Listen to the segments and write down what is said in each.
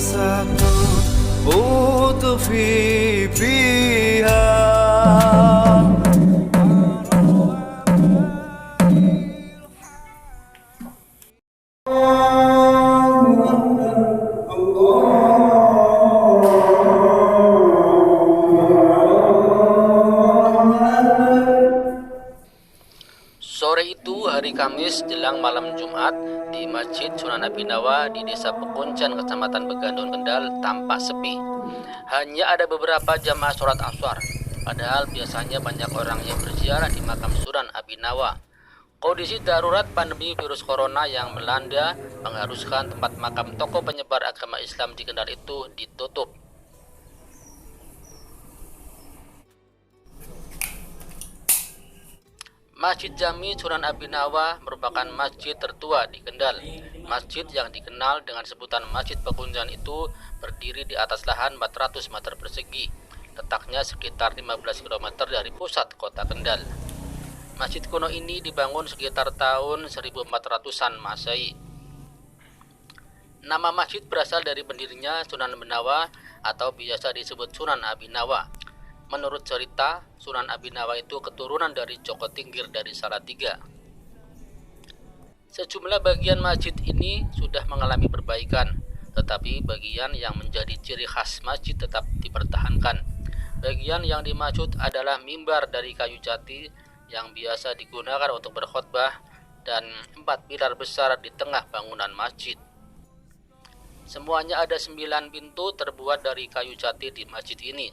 bersatu utufi biha. Sore itu hari Kamis jelang malam Jumat di Masjid Sunan Abinawa di Desa Pekuncan, Kecamatan Begandun, Kendal tampak sepi. Hanya ada beberapa jamaah sholat asar. Padahal biasanya banyak orang yang berziarah di makam Sunan Abinawa. Kondisi darurat pandemi virus corona yang melanda mengharuskan tempat makam tokoh penyebar agama Islam di Kendal itu ditutup. Masjid Jami Sunan Abinawa merupakan masjid tertua di Kendal. Masjid yang dikenal dengan sebutan Masjid Pekunjan itu berdiri di atas lahan 400 meter persegi, letaknya sekitar 15 km dari pusat kota Kendal. Masjid kuno ini dibangun sekitar tahun 1400-an Masehi. Nama masjid berasal dari pendirinya Sunan Benawa atau biasa disebut Sunan Abinawa. Menurut cerita, Sunan Abinawa itu keturunan dari Joko Tingkir dari Salatiga. Sejumlah bagian masjid ini sudah mengalami perbaikan, tetapi bagian yang menjadi ciri khas masjid tetap dipertahankan. Bagian yang dimaksud adalah mimbar dari kayu jati yang biasa digunakan untuk berkhotbah dan 4 pilar besar di tengah bangunan masjid. Semuanya ada 9 pintu terbuat dari kayu jati di masjid ini.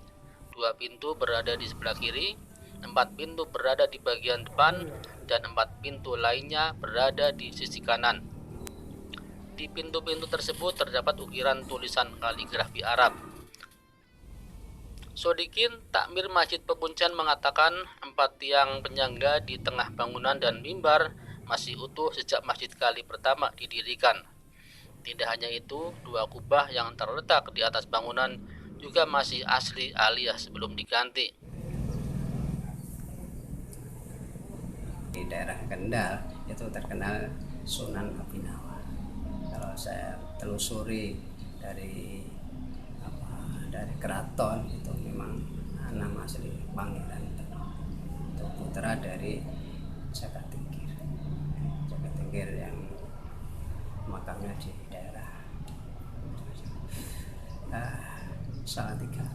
2 pintu berada di sebelah kiri, 4 pintu berada di bagian depan, dan 4 pintu lainnya berada di sisi kanan. Di pintu-pintu tersebut terdapat ukiran tulisan kaligrafi Arab. Sodikin, takmir Masjid Pekuncan, mengatakan 4 tiang penyangga di tengah bangunan dan mimbar masih utuh sejak masjid kali pertama didirikan. Tidak hanya itu, 2 kubah yang terletak di atas bangunan juga masih asli alias sebelum diganti. Di daerah Kendal itu terkenal Sunan Abinawa. Kalau saya telusuri dari keraton itu memang nama asli Pangeran itu putra dari Jaka Tingkir. Jaka Tingkir yang makamnya di daerah Salatiga.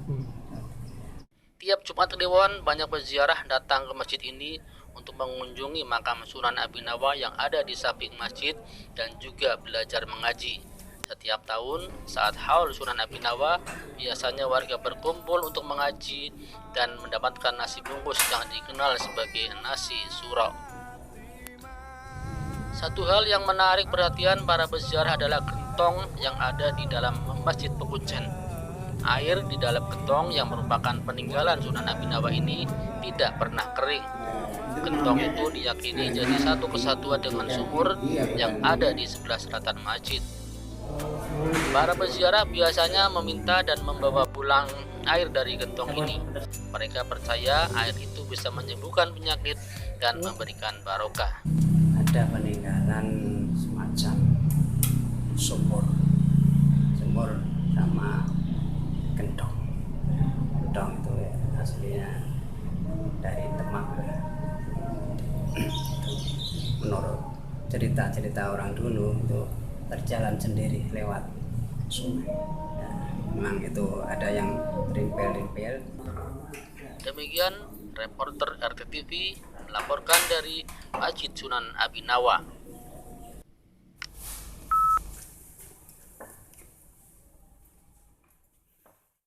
Tiap Jumat Kliwon banyak peziarah datang ke masjid ini untuk mengunjungi makam Sunan Abinawa yang ada di samping masjid dan juga belajar mengaji. Setiap tahun saat haul Sunan Abinawa, biasanya warga berkumpul untuk mengaji dan mendapatkan nasi bungkus yang dikenal sebagai nasi suro. Satu hal yang menarik perhatian para peziarah adalah gentong yang ada di dalam Masjid Pekuncan. Air di dalam gentong yang merupakan peninggalan Sunan Abinawa ini tidak pernah kering. Gentong itu diyakini jadi satu kesatuan dengan sumur yang ada di sebelah selatan masjid. Para peziarah biasanya meminta dan membawa pulang air dari gentong ini. Mereka percaya air itu bisa menyembuhkan penyakit dan memberikan barokah. Ada peninggalan semacam sumur sama gentong itu ya, aslinya dari Demak. Menurut cerita orang dulu itu berjalan sendiri lewat sungai. Memang itu ada yang rimpel-rimpel. Demikian reporter RTTV melaporkan dari Masjid Sunan Abinawa.